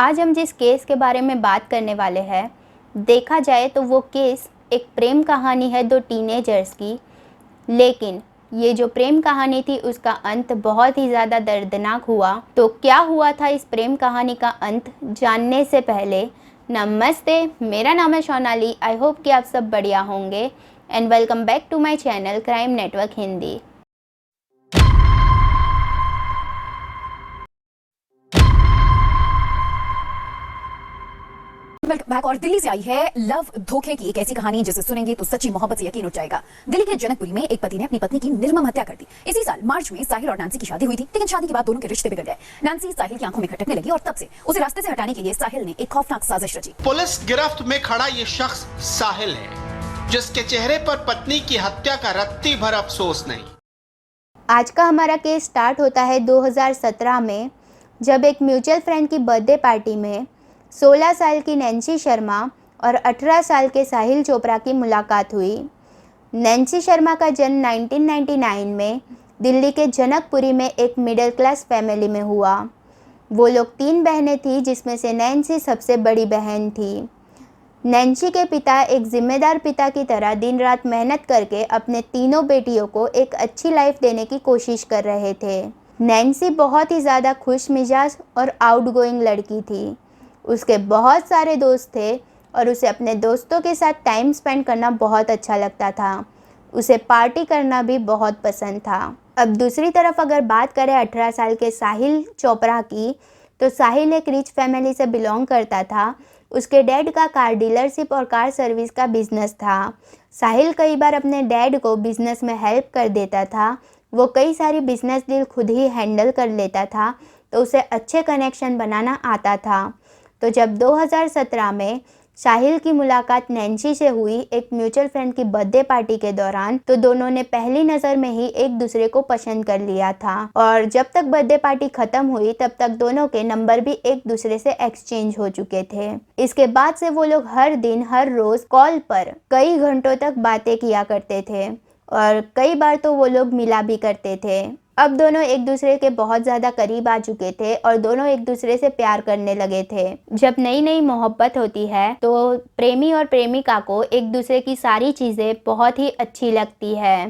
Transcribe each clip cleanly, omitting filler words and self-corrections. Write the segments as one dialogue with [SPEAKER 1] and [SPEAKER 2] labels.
[SPEAKER 1] आज हम जिस केस के बारे में बात करने वाले हैं, देखा जाए तो वो केस एक प्रेम कहानी है दो टीनेजर्स की। लेकिन ये जो प्रेम कहानी थी उसका अंत बहुत ही ज़्यादा दर्दनाक हुआ। तो क्या हुआ था इस प्रेम कहानी का अंत जानने से पहले नमस्ते, मेरा नाम है सोनाली। आई होप कि आप सब बढ़िया होंगे and welcome back to my channel crime network Hindi.
[SPEAKER 2] Welcome back. और दिल्ली से आई है लव धोखे की एक ऐसी कहानी जिसे सुनेंगे तो सच्ची मोहब्बत से यकीन उठ जाएगा। दिल्ली के जनकपुरी में एक पति ने अपनी पत्नी की निर्मम हत्या कर दी। इसी साल मार्च में साहिल और नैन्सी की शादी हुई थी, लेकिन शादी के बाद दोनों के रिश्ते बिगड़ गए। नैन्सी साहिल की आंखों में खटकने लगी और तब से उसे रास्ते से हटाने के लिए साहिल ने एक खौफनाक साजिश रची।
[SPEAKER 3] पुलिस गिरफ्त में खड़ा ये शख्स साहिल है, जिसके चेहरे पर पत्नी की हत्या का रत्ती भर अफसोस नहीं।
[SPEAKER 1] आज का हमारा केस स्टार्ट होता है 2017 में, जब एक म्यूचुअल फ्रेंड की बर्थडे पार्टी में 16 साल की नैन्सी शर्मा और 18 साल के साहिल चोपड़ा की मुलाकात हुई। नैन्सी शर्मा का जन्म 1999 में दिल्ली के जनकपुरी में एक मिडिल क्लास फैमिली में हुआ। वो लोग 3 बहनें थीं, जिसमें से नैन्सी सबसे बड़ी बहन थी। नैन्सी के पिता एक जिम्मेदार पिता की तरह दिन रात मेहनत करके अपने तीनों बेटियों को एक अच्छी लाइफ देने की कोशिश कर रहे थे। नैन्सी बहुत ही ज़्यादा खुश मिजाज और आउटगोइंग लड़की थी। उसके बहुत सारे दोस्त थे और उसे अपने दोस्तों के साथ टाइम स्पेंड करना बहुत अच्छा लगता था। उसे पार्टी करना भी बहुत पसंद था। अब दूसरी तरफ अगर बात करें 18 साल के साहिल चोपड़ा की, तो साहिल एक रिच फैमिली से बिलोंग करता था। उसके डैड का कार डीलरशिप और कार सर्विस का बिजनेस था। साहिल कई बार अपने डैड को बिजनेस में हेल्प कर देता था। वो कई सारी बिजनेस डील खुद ही हैंडल कर लेता था, तो उसे अच्छे कनेक्शन बनाना आता था। तो जब 2017 में साहिल की मुलाकात नैन्सी से हुई एक म्यूचुअल फ्रेंड की बर्थडे पार्टी के दौरान, तो दोनों ने पहली नज़र में ही एक दूसरे को पसंद कर लिया था। और जब तक बर्थडे पार्टी खत्म हुई तब तक दोनों के नंबर भी एक दूसरे से एक्सचेंज हो चुके थे। इसके बाद से वो लोग हर दिन हर रोज कॉल पर कई घंटों तक बातें किया करते थे और कई बार तो वो लोग मिला भी करते थे। अब दोनों एक दूसरे के बहुत ज़्यादा करीब आ चुके थे और दोनों एक दूसरे से प्यार करने लगे थे। जब नई नई मोहब्बत होती है तो प्रेमी और प्रेमिका को एक दूसरे की सारी चीज़ें बहुत ही अच्छी लगती है।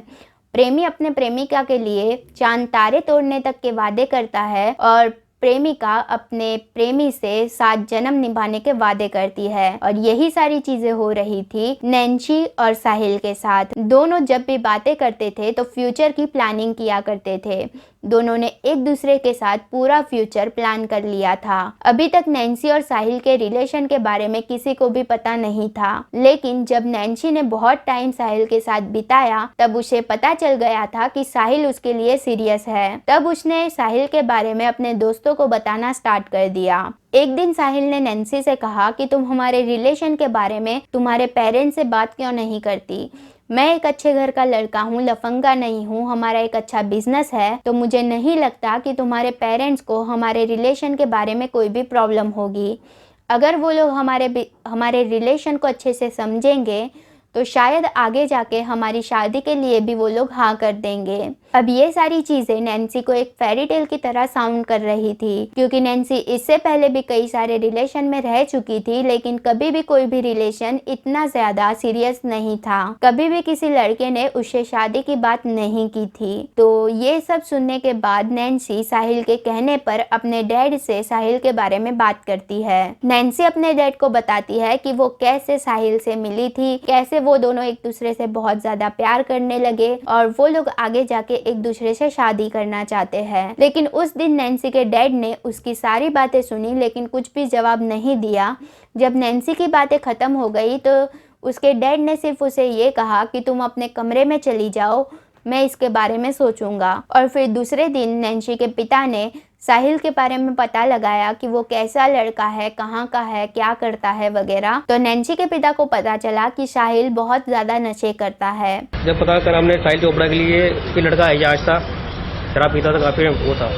[SPEAKER 1] प्रेमी अपने प्रेमिका के लिए चांद तारे तोड़ने तक के वादे करता है और प्रेमिका अपने प्रेमी से 7 जन्म निभाने के वादे करती है। और यही सारी चीजें हो रही थी नैन्सी और साहिल के साथ। दोनों जब भी बातें करते थे तो फ्यूचर की प्लानिंग किया करते थे। दोनों ने एक दूसरे के साथ पूरा फ्यूचर प्लान कर लिया था। अभी तक नैन्सी और साहिल के रिलेशन के बारे में किसी को भी पता नहीं था, लेकिन जब नैन्सी ने बहुत टाइम साहिल के साथ बिताया तब उसे पता चल गया था कि साहिल उसके लिए सीरियस है। तब उसने साहिल के बारे में अपने दोस्तों को बताना स्टार्ट कर दिया। एक दिन साहिल ने नैन्सी से कहा कि तुम हमारे रिलेशन के बारे में तुम्हारे पेरेंट्स से बात क्यों नहीं करती। मैं एक अच्छे घर का लड़का हूँ, लफंगा नहीं हूँ, हमारा एक अच्छा बिजनेस है, तो मुझे नहीं लगता कि तुम्हारे पेरेंट्स को हमारे रिलेशन के बारे में कोई भी प्रॉब्लम होगी। अगर वो लोग हमारे रिलेशन को अच्छे से समझेंगे तो शायद आगे जाके हमारी शादी के लिए भी वो लोग हाँ कर देंगे। अब ये सारी चीज़ें नैन्सी को एक फेरी टेल की तरह साउंड कर रही थी, क्योंकि नैन्सी इससे पहले भी कई सारे रिलेशन में रह चुकी थी, लेकिन कभी भी कोई भी रिलेशन इतना ज़्यादा सीरियस नहीं था। कभी भी किसी लड़के ने उससे शादी की बात नहीं की थी। तो ये सब सुनने के बाद नैन्सी साहिल के कहने पर अपने डैड से साहिल के बारे में बात करती है। नैन्सी अपने डैड को बताती है कि वो कैसे साहिल से मिली थी, कैसे वो दोनों एक दूसरे से बहुत ज्यादा प्यार करने लगे और वो लोग आगे जाके एक दूसरे से शादी करना चाहते हैं। लेकिन उस दिन नैन्सी के डैड ने उसकी सारी बातें सुनी, लेकिन कुछ भी जवाब नहीं दिया। जब नैन्सी की बातें खत्म हो गई तो उसके डैड ने सिर्फ उसे ये कहा कि तुम अपने कमरे में चली जाओ, मैं इसके बारे में सोचूंगा। और फिर दूसरे दिन नैन्सी के पिता ने साहिल के बारे में पता लगाया कि वो कैसा लड़का है, कहाँ का है, क्या करता है वगैरह। तो नैन्सी के पिता को पता चला कि साहिल बहुत ज़्यादा नशे करता है।
[SPEAKER 4] जब पता करा हमने साहिल चोपड़ा के लिए कोई लड़का है आज था, शराब पीता था, काफी वो था।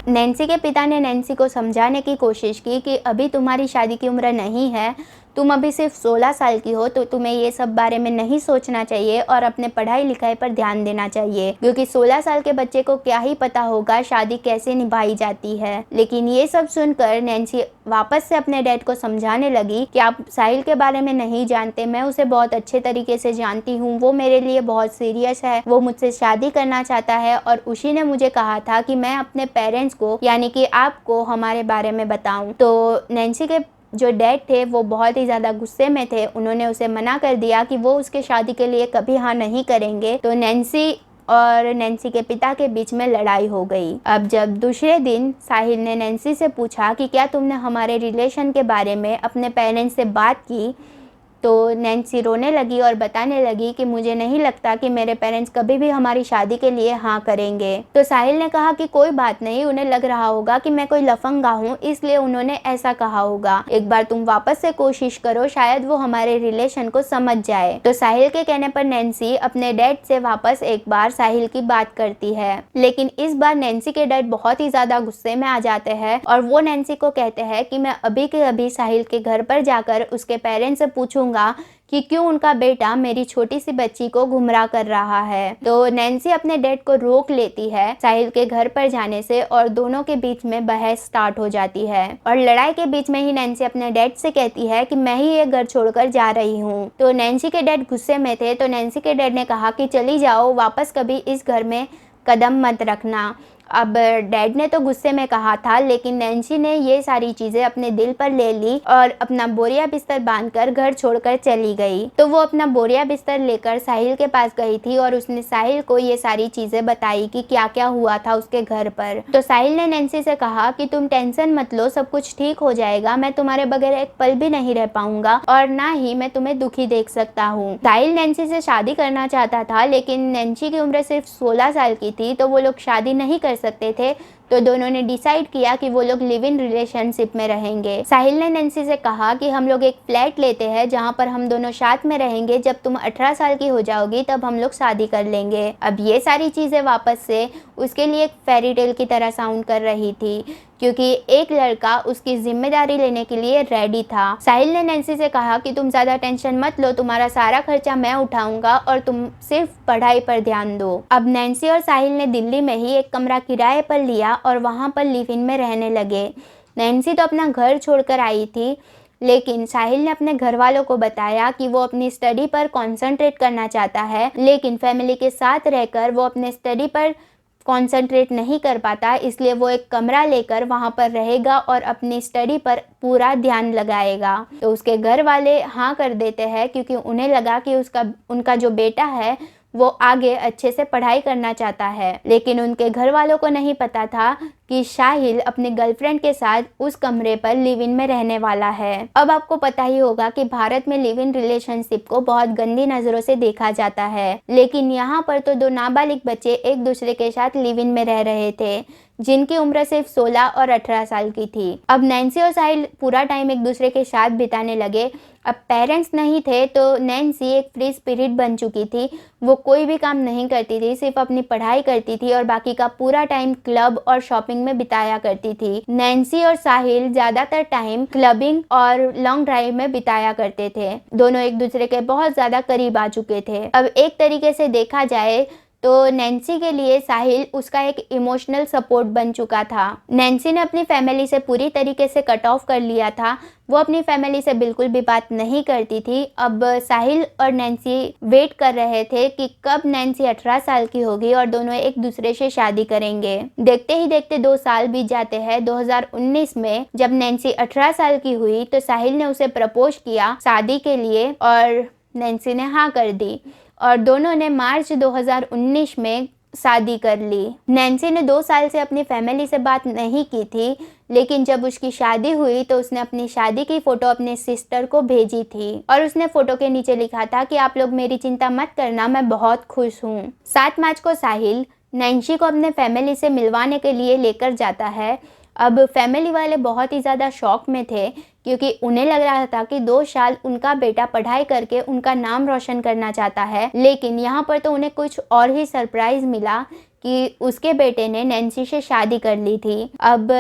[SPEAKER 1] नैन्सी के पिता ने नैन्सी को समझाने की कोशिश की कि अभी तुम्हारी शादी की उम्र नहीं है, तुम अभी सिर्फ 16 साल की हो, तो तुम्हें ये सब बारे में नहीं सोचना चाहिए और अपने पढ़ाई लिखाई पर ध्यान देना चाहिए, क्योंकि 16 साल के बच्चे को क्या ही पता होगा शादी कैसे निभाई जाती है। लेकिन ये सब सुनकर नैन्सी वापस से अपने डैड को समझाने लगी कि आप साहिल के बारे में नहीं जानते, मैं उसे बहुत अच्छे तरीके से जानती हूँ, वो मेरे लिए बहुत सीरियस है, वो मुझसे शादी करना चाहता है और उसी ने मुझे कहा था कि मैं अपने पेरेंट्स को यानी कि आपको हमारे बारे में बताऊं। तो नैन्सी के जो डैड थे वो बहुत ही ज़्यादा गुस्से में थे, उन्होंने उसे मना कर दिया कि वो उसके शादी के लिए कभी हाँ नहीं करेंगे। तो नैन्सी और नैन्सी के पिता के बीच में लड़ाई हो गई। अब जब दूसरे दिन साहिल ने नैन्सी से पूछा कि क्या तुमने हमारे रिलेशन के बारे में अपने पेरेंट्स से बात की, तो नैन्सी रोने लगी और बताने लगी कि मुझे नहीं लगता कि मेरे पेरेंट्स कभी भी हमारी शादी के लिए हाँ करेंगे। तो साहिल ने कहा कि कोई बात नहीं, उन्हें लग रहा होगा कि मैं कोई लफंगा हूँ, इसलिए उन्होंने ऐसा कहा होगा, एक बार तुम वापस से कोशिश करो, शायद वो हमारे रिलेशन को समझ जाए। तो साहिल के कहने पर नैन्सी अपने डैड से वापस एक बार साहिल की बात करती है, लेकिन इस बार नैन्सी के डैड बहुत ही ज्यादा गुस्से में आ जाते हैं और वो नैन्सी को कहते हैं कि मैं अभी के अभी साहिल के घर पर जाकर उसके पेरेंट्स से पूछूंगा कि क्यों उनका बेटा मेरी छोटी सी बच्ची को गुमराह कर रहा है। तो नैन्सी अपने डैड को रोक लेती है साहिल के घर पर जाने से और दोनों के बीच में बहस स्टार्ट हो जाती है और लड़ाई के बीच में ही नैन्सी अपने डैड से कहती है कि मैं ही ये घर छोड़कर जा रही हूँ। तो नैन्सी के डैड गुस्से में थे, तो नैन्सी के डैड ने कहा कि चली जाओ, वापस कभी इस घर में कदम मत रखना। अब डैड ने तो गुस्से में कहा था, लेकिन नैन्सी ने ये सारी चीज़ें अपने दिल पर ले ली और अपना बोरिया बिस्तर बांधकर घर छोड़कर चली गई। तो वो अपना बोरिया बिस्तर लेकर साहिल के पास गई थी और उसने साहिल को ये सारी चीज़ें बताई कि क्या क्या हुआ था उसके घर पर। तो साहिल ने नैन्सी से कहा कि तुम टेंशन मत लो, सब कुछ ठीक हो जाएगा, मैं तुम्हारे बगैर एक पल भी नहीं रह पाऊंगा और ना ही मैं तुम्हें दुखी देख सकता हूँ। साहिल नैन्सी से शादी करना चाहता था, लेकिन नैन्सी की उम्र सिर्फ 16 साल की थी, तो वो लोग शादी नहीं कर सकते थे। तो दोनों ने डिसाइड किया कि वो लोग लिव इन रिलेशनशिप में रहेंगे। साहिल ने नैन्सी से कहा कि हम लोग एक फ्लैट लेते हैं जहाँ पर हम दोनों साथ में रहेंगे, जब तुम 18 साल की हो जाओगी तब हम लोग शादी कर लेंगे। अब ये सारी चीज़ें वापस से उसके लिए एक फेरी टेल की तरह साउंड कर रही थी, क्योंकि एक लड़का उसकी जिम्मेदारी लेने के लिए रेडी था। साहिल ने नैन्सी से कहा कि तुम ज़्यादा टेंशन मत लो, तुम्हारा सारा खर्चा मैं उठाऊंगा और तुम सिर्फ पढ़ाई पर ध्यान दो। अब नैन्सी और साहिल ने दिल्ली में ही एक कमरा किराए पर लिया और वहाँ पर लिव इन में रहने लगे। नैन्सी तो अपना घर छोड़कर आई थी, लेकिन साहिल ने अपने घर वालों को बताया कि वो अपनी स्टडी पर कंसंट्रेट करना चाहता है, लेकिन फैमिली के साथ रहकर वो अपने स्टडी पर कंसंट्रेट नहीं कर पाता, इसलिए वो एक कमरा लेकर वहाँ पर रहेगा और अपनी स्टडी पर पूरा ध्यान लगाएगा। तो उसके घर वाले हाँ कर देते हैं, क्योंकि उन्हें लगा कि उनका जो बेटा है वो आगे अच्छे से पढ़ाई करना चाहता है। लेकिन उनके घर वालों को नहीं पता था कि साहिल अपने गर्लफ्रेंड के साथ उस कमरे पर लिव इन में रहने वाला है। अब आपको पता ही होगा कि भारत में लिव इन रिलेशनशिप को बहुत गंदी नज़रों से देखा जाता है, लेकिन यहाँ पर तो दो नाबालिग बच्चे एक दूसरे के साथ लिव इन में रह रहे थे, जिनकी उम्र सिर्फ 16 और 18 साल की थी। अब नैन्सी और साहिल पूरा टाइम एक दूसरे के साथ बिताने लगे। अब पेरेंट्स नहीं थे, तो नैन्सी एक फ्री स्पिरिट बन चुकी थी, वो कोई भी काम नहीं करती थी, सिर्फ अपनी पढ़ाई करती थी और बाकी का पूरा टाइम क्लब और शॉपिंग में बिताया करती थी। नैन्सी और साहिल ज़्यादातर टाइम क्लबिंग और लॉन्ग ड्राइव में बिताया करते थे। दोनों एक दूसरे के बहुत ज़्यादा करीब आ चुके थे। अब एक तरीके से देखा जाए तो नैन्सी के लिए साहिल उसका एक इमोशनल सपोर्ट बन चुका था। नैन्सी ने अपनी फैमिली से पूरी तरीके से कट ऑफ कर लिया था, वो अपनी फैमिली से बिल्कुल भी बात नहीं करती थी। अब साहिल और नैन्सी वेट कर रहे थे कि कब नैन्सी 18 साल की होगी और दोनों एक दूसरे से शादी करेंगे। देखते ही देखते 2 साल बीत जाते हैं। 2019 में जब नैन्सी 18 साल की हुई तो साहिल ने उसे प्रपोज किया शादी के लिए और नैन्सी ने हाँ कर दी और दोनों ने मार्च 2019 में शादी कर ली। नैन्सी ने 2 साल से अपनी फैमिली से बात नहीं की थी, लेकिन जब उसकी शादी हुई तो उसने अपनी शादी की फ़ोटो अपने सिस्टर को भेजी थी और उसने फ़ोटो के नीचे लिखा था कि आप लोग मेरी चिंता मत करना, मैं बहुत खुश हूँ। 7 मार्च को साहिल नैन्सी को अपने फैमिली से मिलवाने के लिए लेकर जाता है। अब फैमिली वाले बहुत ही ज़्यादा शॉक में थे, क्योंकि उन्हें लग रहा था कि 2 साल उनका बेटा पढ़ाई करके उनका नाम रोशन करना चाहता है, लेकिन यहाँ पर तो उन्हें कुछ और ही सरप्राइज़ मिला कि उसके बेटे ने नैन्सी से शादी कर ली थी। अब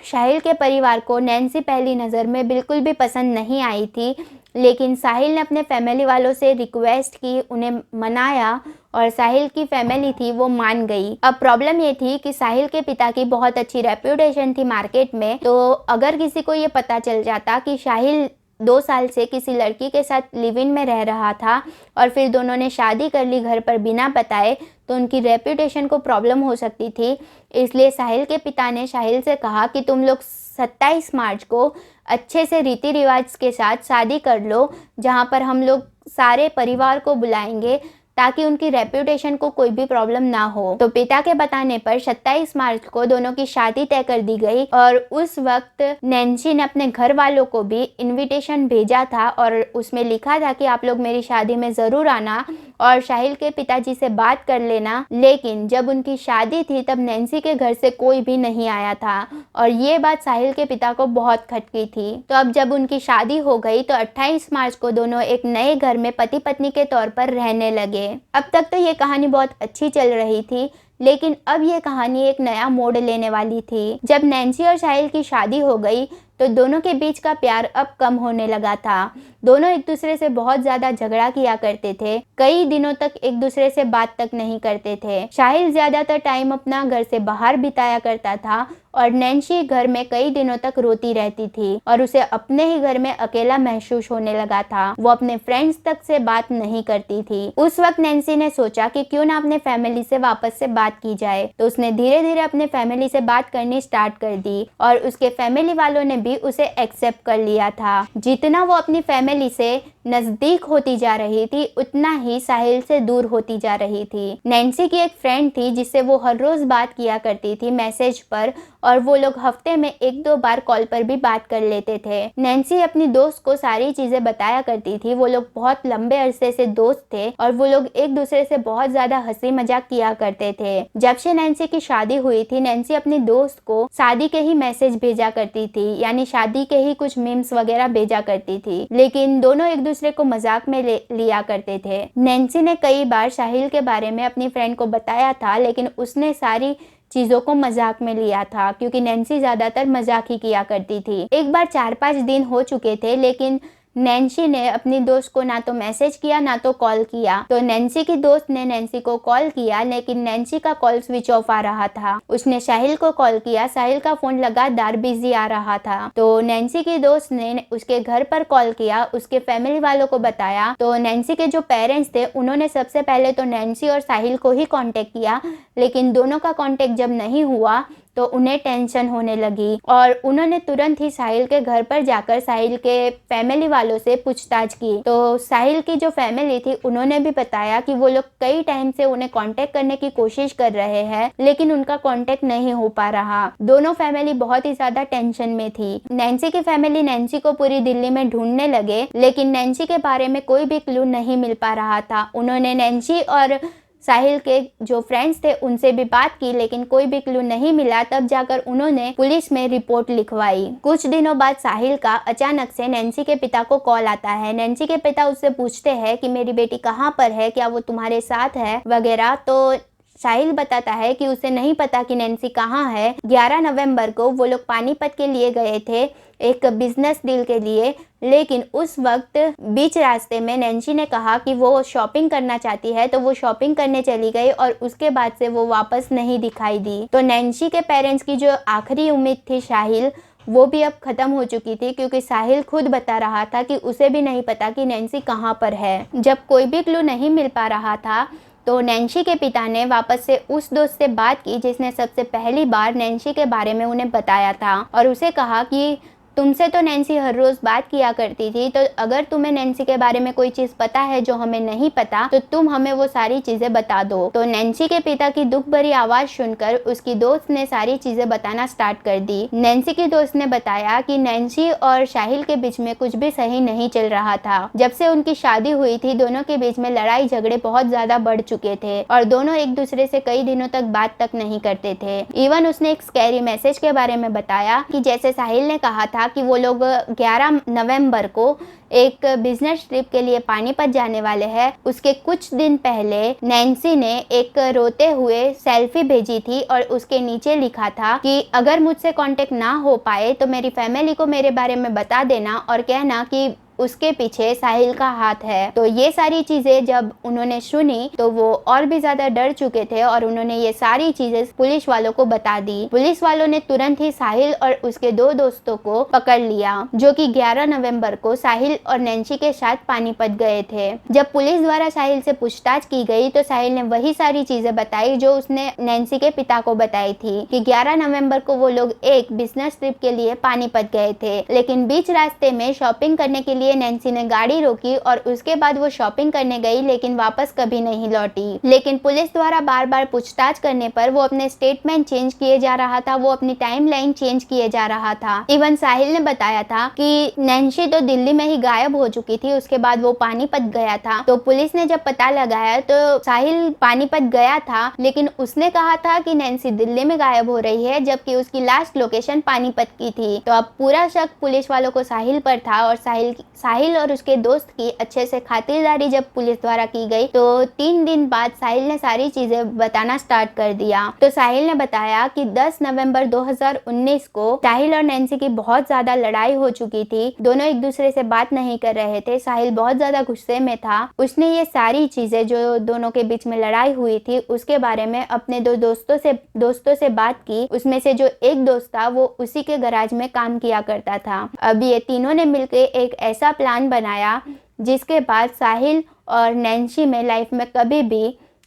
[SPEAKER 1] साहिल के परिवार को नैन्सी पहली नज़र में बिल्कुल भी पसंद नहीं आई थी। लेकिन साहिल ने अपने फैमिली वालों से रिक्वेस्ट की, उन्हें मनाया और साहिल की फैमिली थी वो मान गई। अब प्रॉब्लम ये थी कि साहिल के पिता की बहुत अच्छी रेप्यूटेशन थी मार्केट में, तो अगर किसी को ये पता चल जाता कि साहिल 2 साल से किसी लड़की के साथ लिव इन में रह रहा था और फिर दोनों ने शादी कर ली घर पर बिना बताए, तो उनकी रेप्यूटेशन को प्रॉब्लम हो सकती थी। इसलिए साहिल के पिता ने साहिल से कहा कि तुम लोग 27 मार्च को अच्छे से रीति रिवाज के साथ शादी कर लो, जहाँ पर हम लोग सारे परिवार को बुलाएंगे ताकि उनकी रेप्यूटेशन को कोई भी प्रॉब्लम ना हो। तो पिता के बताने पर 27 मार्च को दोनों की शादी तय कर दी गई और उस वक्त नैन्सी ने अपने घर वालों को भी इनविटेशन भेजा था और उसमें लिखा था कि आप लोग मेरी शादी में ज़रूर आना और साहिल के पिताजी से बात कर लेना। लेकिन जब उनकी शादी थी तब नैन्सी के घर से कोई भी नहीं आया था और ये बात साहिल के पिता को बहुत खटकी थी। तो अब जब उनकी शादी हो गई तो 28 मार्च को दोनों एक नए घर में पति पत्नी के तौर पर रहने लगे। अब तक तो ये कहानी बहुत अच्छी चल रही थी, लेकिन अब ये कहानी एक नया मोड़ लेने वाली थी। जब नैन्सी और साहिल की शादी हो गई तो दोनों के बीच का प्यार अब कम होने लगा था। दोनों एक दूसरे से बहुत ज़्यादा झगड़ा किया करते थे, कई दिनों तक एक दूसरे से बात तक नहीं करते थे। साहिल ज़्यादातर टाइम अपना घर से बाहर बिताया करता था और नैन्सी घर में कई दिनों तक रोती रहती थी और उसे अपने ही घर में अकेला महसूस होने लगा था। वो अपने फ्रेंड्स तक से बात नहीं करती थी। उस वक्त नैन्सी ने सोचा कि क्यों ना अपने फैमिली से वापस से बात की जाए, तो उसने धीरे धीरे अपने फैमिली से बात करनी स्टार्ट कर दी और उसके फैमिली वालों ने भी उसे एक्सेप्ट कर लिया था। जितना वो अपनी फैमिली से नजदीक होती जा रही थी उतना ही साहिल से दूर होती जा रही थी। नैन्सी की एक फ्रेंड थी जिससे वो हर रोज बात किया करती थी मैसेज पर और वो लोग हफ्ते में 1-2 बार कॉल पर भी बात कर लेते थे। नैन्सी अपनी दोस्त को सारी चीजें बताया करती थी। वो लोग बहुत लंबे अरसे से दोस्त थे और वो लोग एक दूसरे से बहुत ज्यादा हंसी मजाक किया करते थे। जब से नैन्सी की शादी हुई थी नैन्सी अपनी दोस्त को शादी के ही मैसेज भेजा करती थी, यानी शादी के ही कुछ मीम्स वगैरह भेजा करती थी, लेकिन दोनों एक दूसरे को मजाक में लिया करते थे। नैन्सी ने कई बार साहिल के बारे में अपनी फ्रेंड को बताया था, लेकिन उसने सारी चीज़ों को मजाक में लिया था क्योंकि नैन्सी ज़्यादातर मजाक ही किया करती थी। एक बार 4-5 दिन हो चुके थे, लेकिन नैन्सी ने अपनी दोस्त को ना तो मैसेज किया ना तो कॉल किया। तो नैन्सी की दोस्त ने नैन्सी को कॉल किया, लेकिन नैन्सी का कॉल स्विच ऑफ आ रहा था। उसने साहिल को कॉल किया, साहिल का फोन लगातार बिजी आ रहा था। तो नैन्सी की दोस्त ने उसके घर पर कॉल किया, उसके फैमिली वालों को बताया। तो नैन्सी के जो पेरेंट्स थे उन्होंने सबसे पहले तो नैन्सी और साहिल को ही कांटेक्ट किया, लेकिन दोनों का कांटेक्ट जब नहीं हुआ तो उन्हें टेंशन होने लगी और उन्होंने तुरंत ही साहिल के घर पर जाकर साहिल के फैमिली वालों से पूछताछ की। तो साहिल की जो फैमिली थी उन्होंने भी बताया कि वो लोग कई टाइम से उन्हें कांटेक्ट करने की कोशिश कर रहे हैं, लेकिन उनका कांटेक्ट नहीं हो पा रहा। दोनों फैमिली बहुत ही ज्यादा टेंशन में थी। नैन्सी की फैमिली नैन्सी को पूरी दिल्ली में ढूंढने लगे, लेकिन नैन्सी के बारे में कोई भी क्लू नहीं मिल पा रहा था। उन्होंने नैन्सी और साहिल के जो फ्रेंड्स थे उनसे भी बात की, लेकिन कोई भी क्लू नहीं मिला। तब जाकर उन्होंने पुलिस में रिपोर्ट लिखवाई। कुछ दिनों बाद साहिल का अचानक से नैन्सी के पिता को कॉल आता है। नैन्सी के पिता उससे पूछते हैं कि मेरी बेटी कहाँ पर है, क्या वो तुम्हारे साथ है वगैरह। तो साहिल बताता है कि उसे नहीं पता कि नैन्सी कहाँ है। 11 नवंबर को वो लोग पानीपत के लिए गए थे एक बिजनेस डील के लिए, लेकिन उस वक्त बीच रास्ते में नैन्सी ने कहा कि वो शॉपिंग करना चाहती है, तो वो शॉपिंग करने चली गई और उसके बाद से वो वापस नहीं दिखाई दी। तो नैन्सी के पेरेंट्स की जो आखिरी उम्मीद थी साहिल, वो भी अब खत्म हो चुकी थी, क्योंकि साहिल खुद बता रहा था कि उसे भी नहीं पता कि नैन्सी कहाँ पर है। जब कोई भी क्लू नहीं मिल पा रहा था तो नैन्सी के पिता ने वापस से उस दोस्त से बात की जिसने सबसे पहली बार नैन्सी के बारे में उन्हें बताया था और उसे कहा कि तुमसे तो नैन्सी हर रोज़ बात किया करती थी, तो अगर तुम्हें नैन्सी के बारे में कोई चीज़ पता है जो हमें नहीं पता तो तुम हमें वो सारी चीज़ें बता दो। तो नैन्सी के पिता की दुख भरी आवाज़ सुनकर उसकी दोस्त ने सारी चीज़ें बताना स्टार्ट कर दी। नैन्सी की दोस्त ने बताया कि नैन्सी और साहिल के बीच में कुछ भी सही नहीं चल रहा था। जब से उनकी शादी हुई थी दोनों के बीच में लड़ाई झगड़े बहुत ज़्यादा बढ़ चुके थे और दोनों एक दूसरे से कई दिनों तक बात तक नहीं करते थे। इवन उसने एक स्कैरी मैसेज के बारे में बताया कि जैसे साहिल ने कहा था कि वो लोग 11 नवंबर को एक बिजनेस ट्रिप के लिए पानीपत जाने वाले हैं, उसके कुछ दिन पहले नैन्सी ने एक रोते हुए सेल्फी भेजी थी और उसके नीचे लिखा था कि अगर मुझसे कांटेक्ट ना हो पाए तो मेरी फैमिली को मेरे बारे में बता देना और कहना कि उसके पीछे साहिल का हाथ है। तो ये सारी चीजें जब उन्होंने सुनी तो वो और भी ज्यादा डर चुके थे और उन्होंने ये सारी चीजें पुलिस वालों को बता दी। पुलिस वालों ने तुरंत ही साहिल और उसके 2 दोस्तों को पकड़ लिया, जो कि 11 नवंबर को साहिल और नैन्सी के साथ पानीपत गए थे। जब पुलिस द्वारा साहिल से पूछताछ की गई तो साहिल ने वही सारी चीजें बताई जो उसने नैन्सी के पिता को बताई थी कि 11 नवंबर को वो लोग एक बिजनेस ट्रिप के लिए पानीपत गए थे, लेकिन बीच रास्ते में शॉपिंग करने के लिए नैन्सी ने गाड़ी रोकी और उसके बाद वो शॉपिंग करने गई लेकिन वापस कभी नहीं लौटी। लेकिन पुलिस द्वारा बार बार पूछताछ करने पर वो अपने स्टेटमेंट चेंज किए जा रहा था, वो अपनी टाइमलाइन चेंज किए जा रहा था। इवन साहिल ने बताया था कि नैन्सी तो दिल्ली में ही गायब हो चुकी थी, उसके बाद वो पानीपत गया था। तो पुलिस ने जब पता लगाया तो साहिल पानीपत गया था, लेकिन उसने कहा था कि नैन्सी दिल्ली में गायब हो रही है, जबकि उसकी लास्ट लोकेशन पानीपत की थी। तो अब पूरा शक पुलिस वालों को साहिल पर था और साहिल और उसके दोस्त की अच्छे से खातिरदारी जब पुलिस द्वारा की गई तो 3 दिन बाद साहिल ने सारी चीजें बताना स्टार्ट कर दिया। तो साहिल ने बताया कि 10 नवंबर 2019 को साहिल और नैन्सी की बहुत ज्यादा लड़ाई हो चुकी थी, दोनों एक दूसरे से बात नहीं कर रहे थे, साहिल बहुत ज्यादा गुस्से में था। उसने ये सारी चीजें जो दोनों के बीच में लड़ाई हुई थी उसके बारे में अपने 2 दोस्तों से बात की। उसमें से जो एक दोस्त था वो उसी के गैराज में काम किया करता था। अब ये तीनों ने मिलकर एक ऐसा प्लान बनाया जिसके बाद साहिल और नैन्सी में लाइफ में कभी भी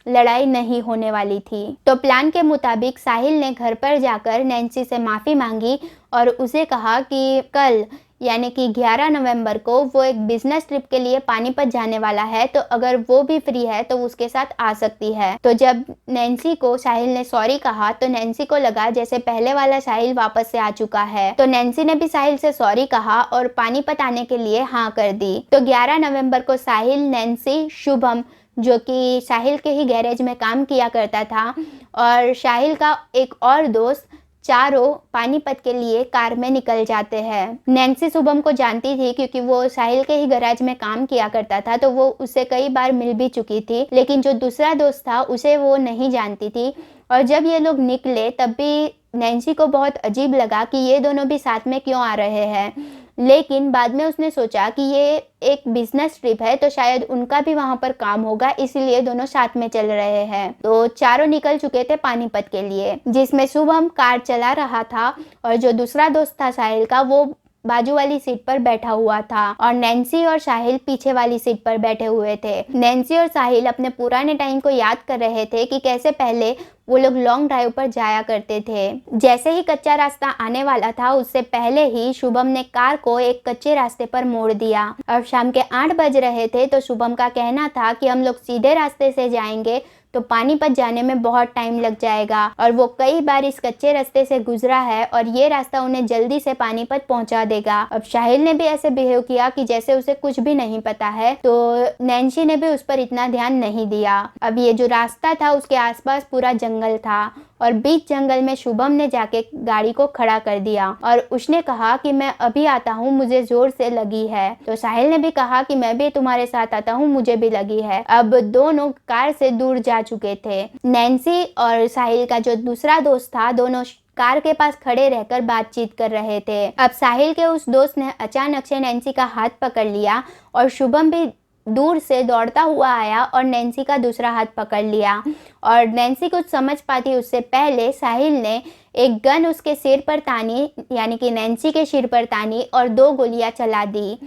[SPEAKER 1] लड़ाई नहीं होने वाली थी। तो प्लान के मुताबिक साहिल ने घर पर जाकर नैन्सी से माफ़ी मांगी और उसे कहा कि कल यानी कि 11 नवंबर को वो एक बिजनेस ट्रिप के लिए पानीपत जाने वाला है, तो अगर वो भी फ्री है तो उसके साथ आ सकती है। तो जब नैन्सी को साहिल ने सॉरी कहा तो नैन्सी को लगा जैसे पहले वाला साहिल वापस से आ चुका है। तो नैन्सी ने भी साहिल से सॉरी कहा और पानीपत आने के लिए हाँ कर दी। तो 11 नवंबर को साहिल, नैन्सी, शुभम जो कि साहिल के ही गैरेज में काम किया करता था और साहिल का एक और दोस्त, चारों पानीपत के लिए कार में निकल जाते हैं। नैन्सी शुभम को जानती थी क्योंकि वो साहिल के ही गैराज में काम किया करता था, तो वो उससे कई बार मिल भी चुकी थी, लेकिन जो दूसरा दोस्त था उसे वो नहीं जानती थी। और जब ये लोग निकले तब भी नैन्सी को बहुत अजीब लगा कि ये दोनों भी साथ में क्यों आ रहे हैं, लेकिन बाद में उसने सोचा कि ये एक बिजनेस ट्रिप है तो शायद उनका भी वहां पर काम होगा, इसीलिए दोनों साथ में चल रहे हैं। तो चारों निकल चुके थे पानीपत के लिए, जिसमें शुभम कार चला रहा था और जो दूसरा दोस्त था साहिल का वो बाजू वाली सीट पर बैठा हुआ था और नैन्सी और साहिल पीछे वाली सीट पर बैठे हुए थे। नैन्सी और साहिल अपने पुराने टाइम को याद कर रहे थे कि कैसे पहले वो लोग लॉन्ग ड्राइव पर जाया करते थे। जैसे ही कच्चा रास्ता आने वाला था उससे पहले ही शुभम ने कार को एक कच्चे रास्ते पर मोड़ दिया। अब शाम के 8 बज रहे थे तो शुभम का कहना था कि हम लोग सीधे रास्ते से जाएंगे तो पानीपत जाने में बहुत टाइम लग जाएगा और वो कई बार इस कच्चे रास्ते से गुजरा है और ये रास्ता उन्हें जल्दी से पानीपत पहुंचा देगा। अब साहिल ने भी ऐसे बिहेव किया कि जैसे उसे कुछ भी नहीं पता है, तो नैन्सी ने भी उस पर इतना ध्यान नहीं दिया। अब ये जो रास्ता था उसके आसपास पूरा जंगल था और बीच जंगल में शुभम ने जाके गाड़ी को खड़ा कर दिया और उसने कहा कि मैं अभी आता हूँ, मुझे जोर से लगी है। तो साहिल ने भी कहा कि मैं भी तुम्हारे साथ आता हूँ, मुझे भी लगी है। अब दोनों कार से दूर जा चुके थे। नैन्सी और साहिल का जो दूसरा दोस्त था दोनों कार के पास खड़े रहकर बातचीत कर रहे थे। अब साहिल के उस दोस्त ने अचानक से नैन्सी का हाथ पकड़ लिया और शुभम भी दूर से दौड़ता हुआ आया और नैन्सी का दूसरा हाथ पकड़ लिया और नैन्सी कुछ समझ पाती उससे पहले साहिल ने एक गन उसके सिर पर तानी, यानी कि नैन्सी के सिर पर तानी और 2 गोलियां चला दी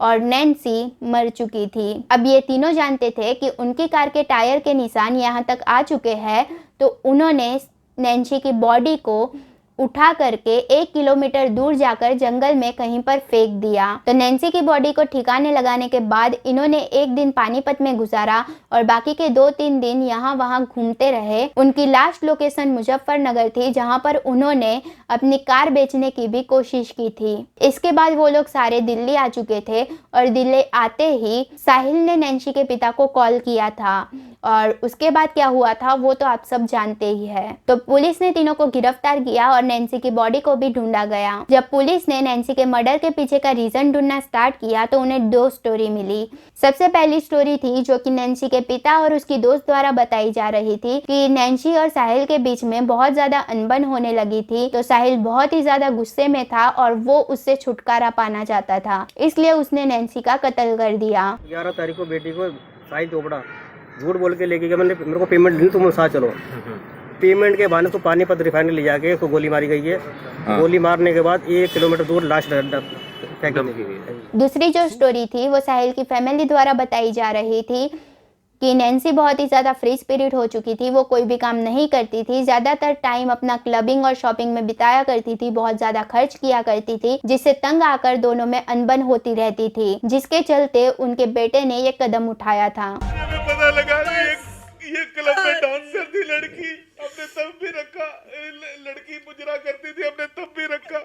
[SPEAKER 1] और नैन्सी मर चुकी थी। अब ये तीनों जानते थे कि उनकी कार के टायर के निशान यहाँ तक आ चुके हैं, तो उन्होंने नैन्सी की बॉडी को उठा करके 1 किलोमीटर दूर जाकर जंगल में कहीं पर फेंक दिया। तो नैन्सी की बॉडी को ठिकाने लगाने के बाद इन्होंने एक दिन पानीपत में गुजारा और बाकी के 2-3 दिन यहाँ वहाँ घूमते रहे। उनकी लास्ट लोकेशन मुजफ्फरनगर थी जहाँ पर उन्होंने अपनी कार बेचने की भी कोशिश की थी। इसके बाद वो लोग सारे दिल्ली आ चुके थे और दिल्ली आते ही साहिल ने नैन्सी के पिता को कॉल किया था और उसके बाद क्या हुआ था वो तो आप सब जानते ही है। तो पुलिस ने तीनों को गिरफ्तार किया और नैन्सी की बॉडी को भी ढूंढा गया। जब पुलिस ने नैन्सी के मर्डर के पीछे का रीजन ढूंढना स्टार्ट किया तो उन्हें 2 स्टोरी मिली। सबसे पहली स्टोरी थी जो कि नैन्सी के पिता और उसकी दोस्त द्वारा बताई जा रही थी कि नैन्सी और साहिल के बीच में बहुत ज्यादा अनबन होने लगी थी। तो साहिल बहुत ही ज्यादा गुस्से में था और वो उससे छुटकारा पाना चाहता था, इसलिए उसने नैन्सी का कत्ल कर दिया।
[SPEAKER 4] 11 तारीख को बेटी को साहिल चोपड़ा झूठ बोल के लेके गया। मैंने मेरे को पेमेंट नहीं, तुम साथ चलो। पेमेंट के बहाने तो पानीपत रिफाइनरी ले जाके उसको गोली मारी गई है। गोली मारने के बाद 1 किलोमीटर दूर लाश फेंक दी गई।
[SPEAKER 1] दूसरी जो स्टोरी थी वो साहिल की फैमिली द्वारा बताई जा रही थी कि नैन्सी बहुत ही ज़्यादा फ्री स्पिरिट हो चुकी थी। वो कोई भी काम नहीं करती थी, ज़्यादातर टाइम अपना क्लबिंग और शॉपिंग में बिताया करती थी, बहुत ज़्यादा खर्च किया करती थी, जिससे तंग आकर दोनों में अनबन होती रहती थी, जिसके चलते उनके बेटे ने ये कदम उठाया था।
[SPEAKER 5] पता लगा ये क्लब में डांस करती लड़की, हमने तब भी रखा। लड़की मुजरा करती थी, हमने तब भी रखा।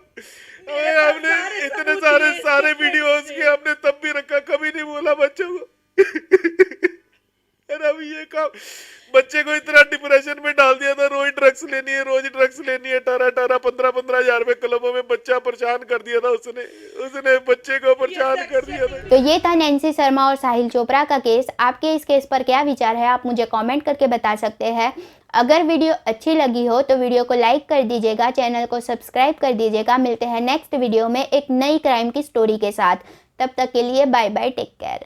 [SPEAKER 5] हमने इतने सारे वीडियोस के हमने तब भी रखा, कभी नहीं बोला बच्चों को। अब ये काम बच्चे को इतना डिप्रेशन में डाल दिया था। रोज ड्रग्स लेनी है, 15,000 रुपए क्लबों में बच्चा परेशान कर दिया था उसने बच्चे को परेशान कर दिया था।
[SPEAKER 1] तो ये था नैन्सी शर्मा और साहिल चोपड़ा का केस। आपके इस केस पर क्या विचार है आप मुझे कमेंट करके बता सकते हैं। अगर वीडियो अच्छी लगी हो तो वीडियो को लाइक कर दीजिएगा, चैनल को सब्सक्राइब कर दीजिएगा। मिलते हैं नेक्स्ट वीडियो में एक नई क्राइम की स्टोरी के साथ। तब तक के लिए बाय बाय, टेक केयर।